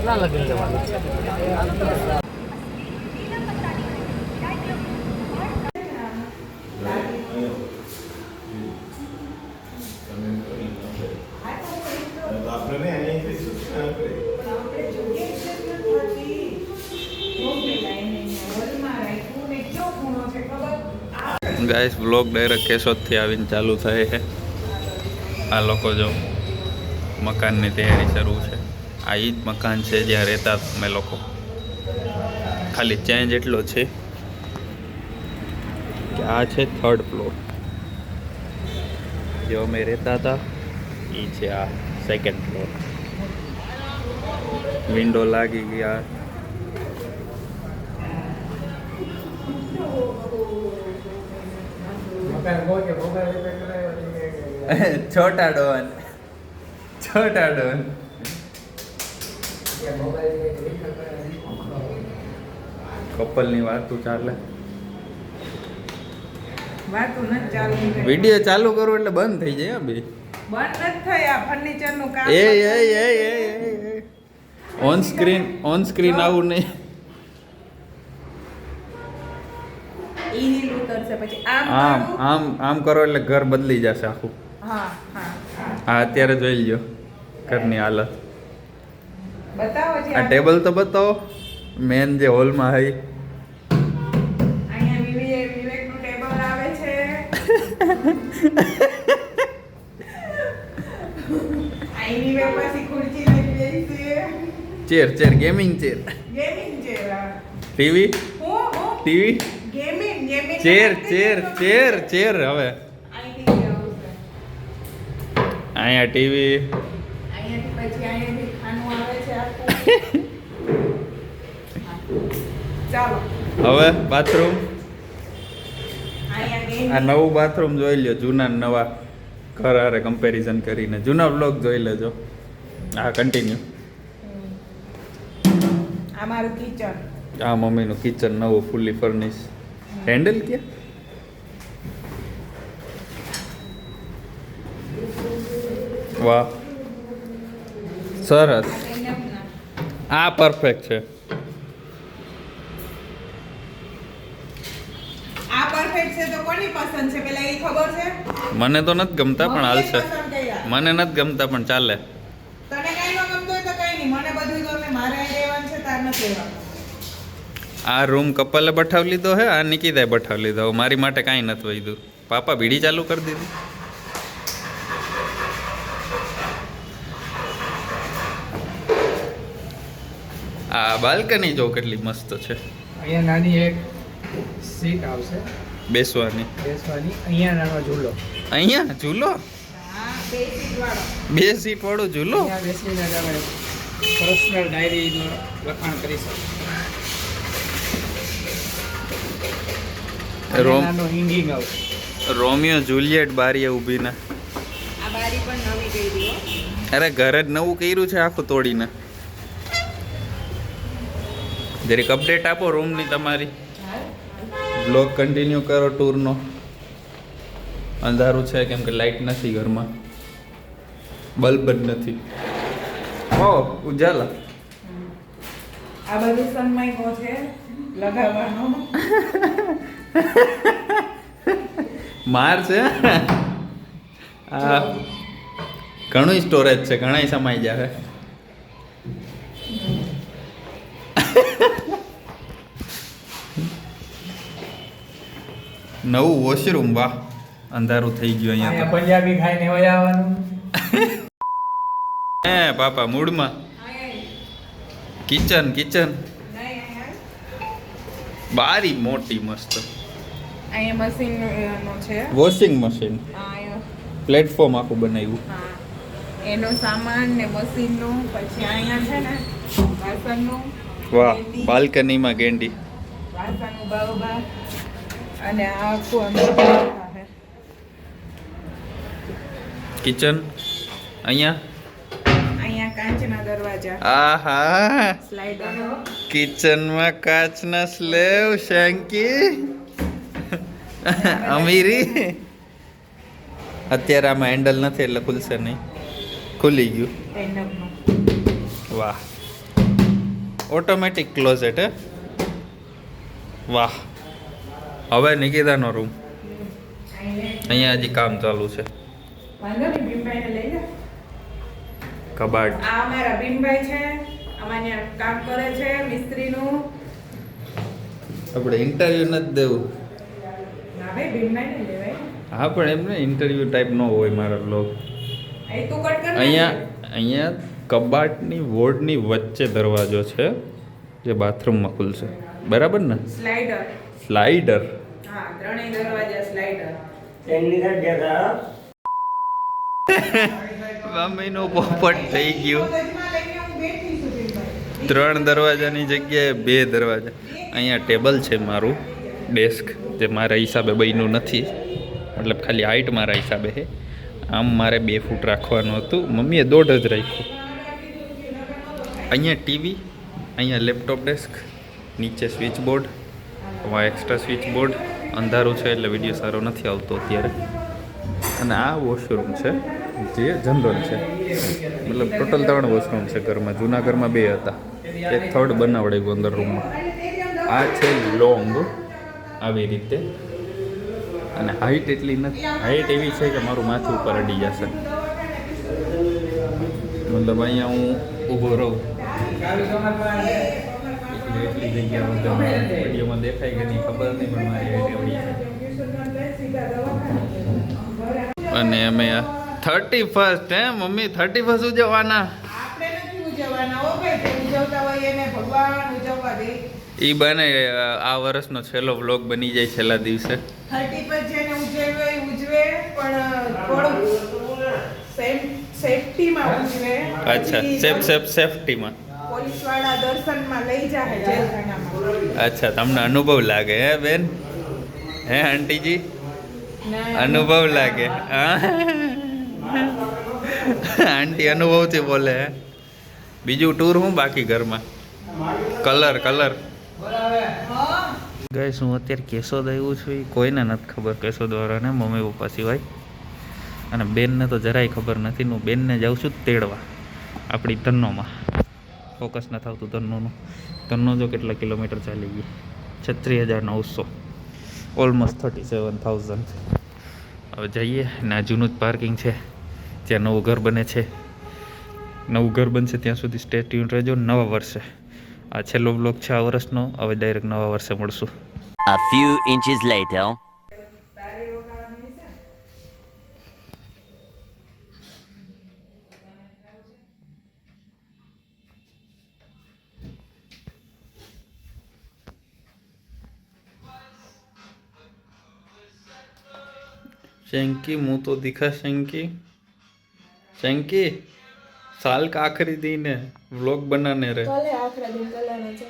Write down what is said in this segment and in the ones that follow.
કેટલા લગી જવાનું? ગાઈસ બ્લોગ ડાયરેક્ટ કેશોદથી આવીને ચાલુ થાય છે. આ લોકો જો મકાનની તૈયારી શરૂ છે. આ ઈ જ મકાન છે જ્યાં રહેતા અમે લોકો, ખાલી ચેન્જ એટલો છે કે આ છે 3rd ફ્લોર. જો અમે રહેતા હતા એ છે આ 2nd ફ્લોર. વિન્ડો લાગી ગયા. છોટા ડોન કપલની વાતું ચાલે. વિડીયો ચાલુ કરું એટલે બંધ થઈ જાય. બે બંધ નથી થયા. ફર્નિચરનું કામ ઓન સ્ક્રીન આવું નહીં. આમ કરો એટલે ઘર બદલી જશે આખું. હા અત્યારે જોઈ લ્યો ઘરની હાલત. આ ટેબલ તો બતાવો મેન જે હોલમાં હોય. વિવેકનું ટેબલ આવે છે. Chair gaming chair. TV chair હવે અહીંયા ટીવી. હવે બાથરૂમ. આ નવું બાથરૂમ જોઈ લ્યો જૂના નવા ઘર હારે કમ્પેરિઝન કરીને. જૂના બ્લોગ જોઈ લેજો. હા કન્ટિન્યુ. આ મારું કિચન. આ મમ્મીનું કિચન નવું ફૂલી ફર્નિશ. હેન્ડલ ક્યાં? વાહ સરસ. આ પરફેક્ટ છે. મને તો નથી ગમતા પણ હાલશે. મને નથી ગમતા પણ ચાલે. આ રૂમ કપલે બઠાવી લીધો હે. આ નિકિતાએ બઠાવી લીધો. મારી માટે કાંઈ નથી વધ્યું. પાપા બીડી ચાલુ કરી દીધી. આ બાલ્કની જો કેટલી મસ્ત છે. અહીંયા નાની એક સીટ આવશે બેસવાની. અહીંયા નાનો ઝૂલો. અહીંયા ઝૂલો 2 સીટ વાળો ઝૂલો. બેસીને તમે પર્સનલ ડાયરી લખાણ કરી શકો. રોમિયો જુલિયટ બારીએ ઊભીને. અરે ઘરે જ નવું કર્યું છે આખું તોડીને. જરીક અપડેટ આપો રૂમની તમારી. બ્લોગ કન્ટિન્યુ કરો ટૂરનો. અંધારું છે કેમ કે લાઇટ નથી ઘરમાં. બલ્બ જ નથી. ઓ ઉજાલા. આ બધું સનમાઈકો છે લગાવવાનો. માર છે. આ ઘણું સ્ટોરેજ છે. ઘણા સમાઈ જાય. નવું વોશરૂમ. વાહ અંધારું થઈ ગયું અહીંયા. પંજાબી ખાઈને હોય આવવાનું. હે પાપા મૂડમાં. કિચન બારી મોટી મસ્ત. અહીંયા મશીન છે. Washing machine. પ્લેટફોર્મ આખું બનાવ્યું. એનો સામાન ને મશીનનો. પછી અહીંયા છે ને વાસણનું. વાહ બાલ્કનીમાં ગેંડી. વાસણનું બાવબા. અને આ આખું અંદર છે કિચન. અહીંયા કાચના દરવાજા. આહા સ્લાઇડર. કિચનમાં કાચના સ્લેબ. શેંકી અમીરી. અત્યારે આમાં હેન્ડલ નથી એટલે ખુલશે નહીં. ખુલી ગયું. વાહ ઓટોમેટિક ક્લોઝેટ હે વાહ હવે નિકિતાનો રૂમ અહીંયા હજી કામ ચાલુ છે વાંધો નહીં, ભીમભાઈને લઈ જા. કબાટ આ અમારા ભીમભાઈ છે, અમારે કામ કરે છે મિસ્ત્રીનું. આપણે ઇન્ટરવ્યુ નથી દેવું ના ભાઈ, ભીમભાઈને લેવાય. હા પણ એમને ઇન્ટરવ્યુ ટાઈપ ન હોય મારા બ્લોગ અહીં તું કટ કર ને. અહીંયા કબાટની વોર્ડની વચ્ચે દરવાજો છે જે બાથરૂમમાં ખુલશે બરાબર ને સ્લાઇડર. સ્લાઇડર હા, ત્રણેય દરવાજા સ્લાઇડર. મમ્મીનું પોપટ થઈ ગયું મગજમાં લઈને હું બેઠી છું ભીમભાઈ. 3 દરવાજાની જગ્યાએ 2 દરવાજા અહીંયા ટેબલ છે મારું ડેસ્ક જે મારા હિસાબે બન્યું નથી મતલબ ખાલી હાઈટ મારા હિસાબે છે આમ મારે 2 ફૂટ રાખવાનું હતું મમ્મીએ 1.5 જ રાખ્યું અહીંયા ટીવી અહીંયા લેપટોપ ડેસ્ક નીચે switch board extra switch board અંધારું છે એટલે વિડીયો સારો નથી આવતો અત્યારે અને આ વોશરૂમ છે જે જનરલ છે મતલબ ટોટલ 3 વોશરૂમ છે ઘરમાં જૂના ઘરમાં 2 હતા એક થર્ડ બનાવડાવ્યું અંદર રૂમમાં આ છે લોંગ આવી રીતે અને હાઈટ એટલી નથી હાઈટ એવી છે કે મારું માથું ઉપર અડી જશે મતલબ અહીંયા હું ઊભો રહું એટલી જગ્યા વિડીયોમાં દેખાય કે નહીં ખબર નહીં પણ મારી હાઈટ એવડી છે અને અમે 31st હે મમ્મી 31st ઉજવવાના આપણે નથી ઉજવવાના હો ભાઈ, જે ઉજવતા હોય એને ભગવાન ઉજવવા દે. ઈ બને આ વર્ષનો છેલ્લો વ્લોગ બની જાય છેલ્લા દિવસે 31 જેને ઉજવે એ ઉજવે, પણ થોડું સેફટીમાં ઉજવે. અચ્છા સેફટીમાં પોલીસવાળા દર્શનમાં લઈ જાય જેલખાનામાં. અચ્છા તમને અનુભવ લાગે હે બેન હે આંટીજી ના, અનુભવ લાગે આંટી અનુભવથી બોલે હે બીજું ટૂર હું બાકી ઘરમાં કલર હા. ગાઈસ હું અત્યારે કેશોદ આવ્યું છું એ કોઈને નથી ખબર કેશોદવાળાને મમ્મી પપ્પા સિવાય અને બેનને તો જરાય ખબર નથી હું બેનને જાઉં છું તેડવા આપણી ધન્નોમાં ફોકસ નથી આવતું ધન્નોનું ધન્નો જો કેટલા કિલોમીટર ચાલી ગઈ 36,900 ઓલમોસ્ટ 37,000 હવે જઈએ ને આ જૂનું જ પાર્કિંગ છે જ્યાં નવું ઘર બને છે નવું ઘર બનશે ત્યાં સુધી સ્ટે ટ્યુન રહેજો નવા વર્ષે આ છેલ્લો બ્લોગ છે આ વર્ષનો હવે ડાયરેક્ટ નવા વર્ષે મળશું A few inches later. शेंकी मुंह तो दिखा शेंकी शेंकी साल का आखिरी दिन है व्लॉग बनाने रहे કાલે આખરા દિન કલાના છે.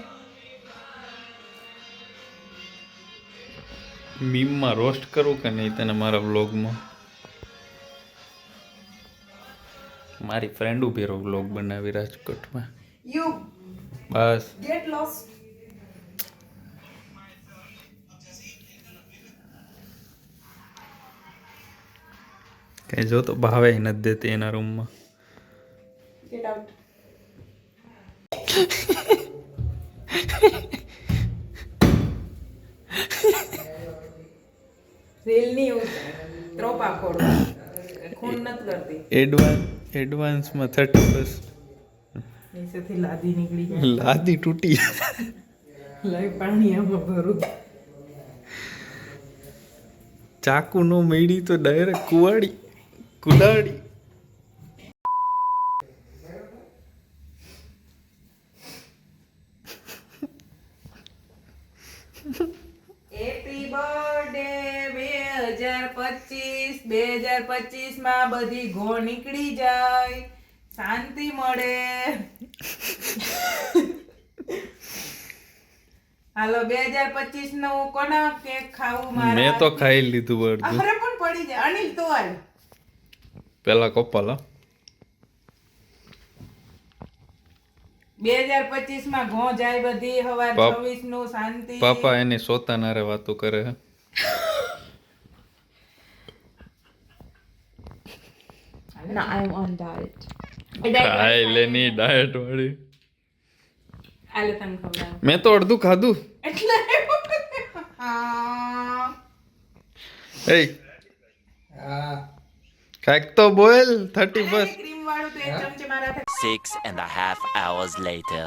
मीम में रोस्ट करूँ कि नहीं तने मारा व्लॉग में मारी फ्रेंड उभी रो व्लॉग बनावी राजकोट में You बस get lost. कहीं जो तो भावे ही नहीं देती एना रूम में Get out. રીલ ની ત્રોપા ખોડ ખૂન નથી કરતી. एडवांस में 30% નીચેથી લાદી નીકળી જાય. लादी टूटी લઈ પાણી આમાં ભરું. चाकू नो मेड़ी तो डायरेक्ट कुवाड़ी कुदाड़ी હેપી બર્થડે 2025 માં બધી ઘો નીકળી જાય, શાંતિ મળે. હાલો 2025 નું કોના કેક ખાવું મારા? मैं तो खाई लीधु वर्दू અરે પણ પડી જાય. અનિલ તો હાલ. पेला कपाला 2025 માં ઘો જાય બધી, હવાર પાપ- 26 નું શાંતિ. पापा एनी सोता नारे वातो करे है No, I'm on diet. खाई लेनी डाइट वाली આલે તને ખવડાવ મેં તો અડધું ખાધું. એટલે હા એ હા કાંઈક તો બોલ 30 બસ. ક્રીમ વાળું તો એક ચમચી મારા હાથે 6.5 hours later.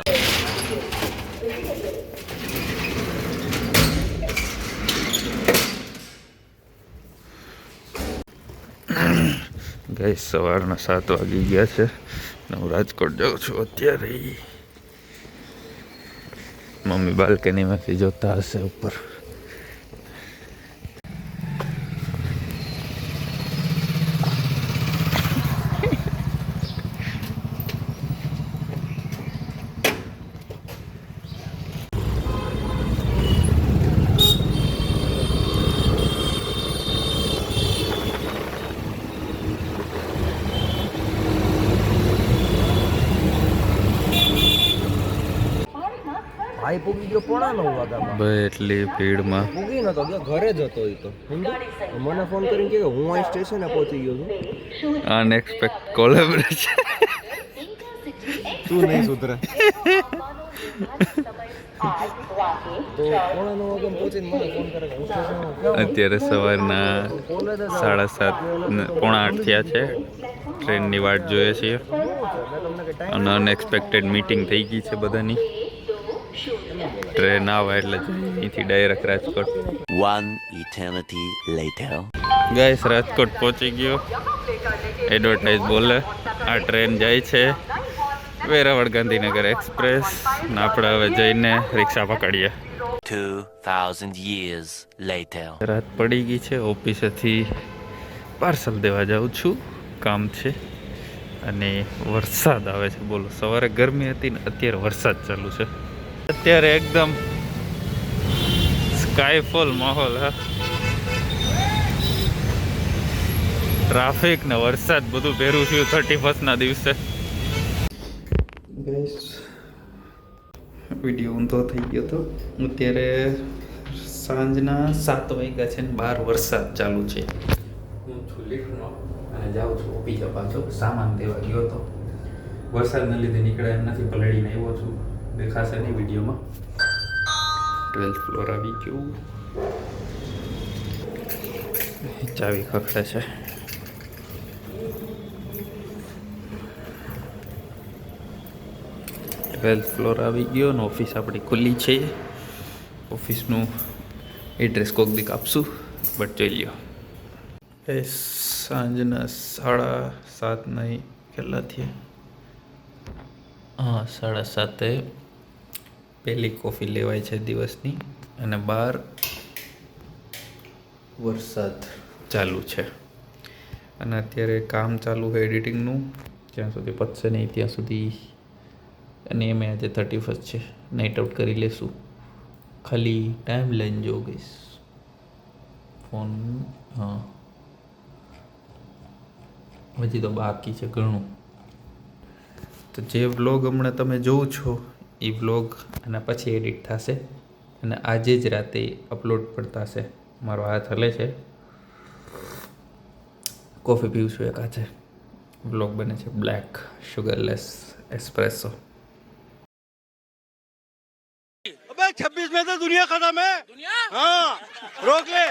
ગઈ સવારના 7 વાગી ગયા છે ને હું રાજકોટ જાઉં છું અત્યારે. મમ્મી બાલ્કનીમાંથી જોતા હશે ઉપર. ભાઈ પૂગી ગયો 9:45 વાગ્યામાં. ભાઈ એટલી ભીડમાં પૂગી નતો ગયો, ઘરે જ હતો એ તો. સમજો? મને ફોન કરીને કહે કે હું અહીં સ્ટેશને પહોંચી ગયો છું. અનએક્સપેક્ટ કોલેબોરેશન. તું નહીં સુધરે. તો 9:45 વાગે પહોંચીને મને ફોન કરે કે હું સ્ટેશનમાં અત્યારે સવારના 7:30 પોણા 8 થયા છે. ટ્રેનની વાટ જોઈએ છીએ અને અનએક્સપેક્ટેડ મીટિંગ થઈ ગઈ છે બધાની. ટ્રેન આવે એટલે અહીંથી direct Rajkot. One eternity later. Guys Rajkot પહોંચી ગયો. એડવર્ટાઇઝ બોલે આ ટ્રેન જાય છે વેરાવળ ગાંધીનગર એક્સપ્રેસ ને આપણે હવે જઈને રિક્ષા પકડીએ. 2000 years later. રાત પડી ગઈ છે. ઓફિસેથી પાર્સલ દેવા જાઉં છું, કામ છે. અને વરસાદ આવે છે. બોલો, સવારે ગરમી હતી ને અત્યારે વરસાદ ચાલુ છે. અત્યારે એકદમ સ્કાયફોલ માહોલ. હા, ટ્રાફિક ને વરસાદ બધું ભેરું થયું 31st ના દિવસે. વિડીયો ઊંધો થઈ ગયો હતો. અત્યારે સાંજના 7 વાગ્યા છે ને બહાર વરસાદ ચાલુ છે. હું છું લિફ્ટમાં અને જાઉં છું ઓફિસે પાછો. સામાન દેવા ગયો હતો, વરસાદના લીધે નીકળ્યા એમ નથી, પલળીને આવ્યો છું. દેખાશે નહીં વિડીયોમાં. 12th ફ્લોર આવી ગયું. ચાવી ખખડે છે. ટ્વેલ્થ ફ્લોર આવી ગયો ને ઓફિસ આપણી ખુલ્લી છે. ઓફિસનું એડ્રેસ કોક દીક આપશું, બટ જોઈ લ્યો. એ સાંજના 7:30 નહીં, કેટલા થયા? હા, 7:30 પહેલી કોફી લેવાય છે દિવસની. અને બહાર વરસાદ ચાલુ છે અને અત્યારે કામ ચાલુ છે એડિટિંગનું. જ્યાં સુધી પતશે નહીં ત્યાં સુધી. અને એમ આજે 31st છે, નાઇટ આઉટ કરી લેશું. ખાલી ટાઈમ લઈને જો ગઈશ ફોન. હા, હજી તો બાકી છે ઘણું. તો જે વ્લોગ હમણાં તમે જોવો છો એ વ્લોગ અને પછી એડિટ થશે અને આજે જ રાતે અપલોડ પણ થશે. મારો હાથ હલે છે, કોફી પીવું છું એક હાથે. વ્લોગ બને છે બ્લેક શુગરલેસ એસ્પ્રેસો. अबे 26 में तो दुनिया खत्म है। हाँ, रोक ले।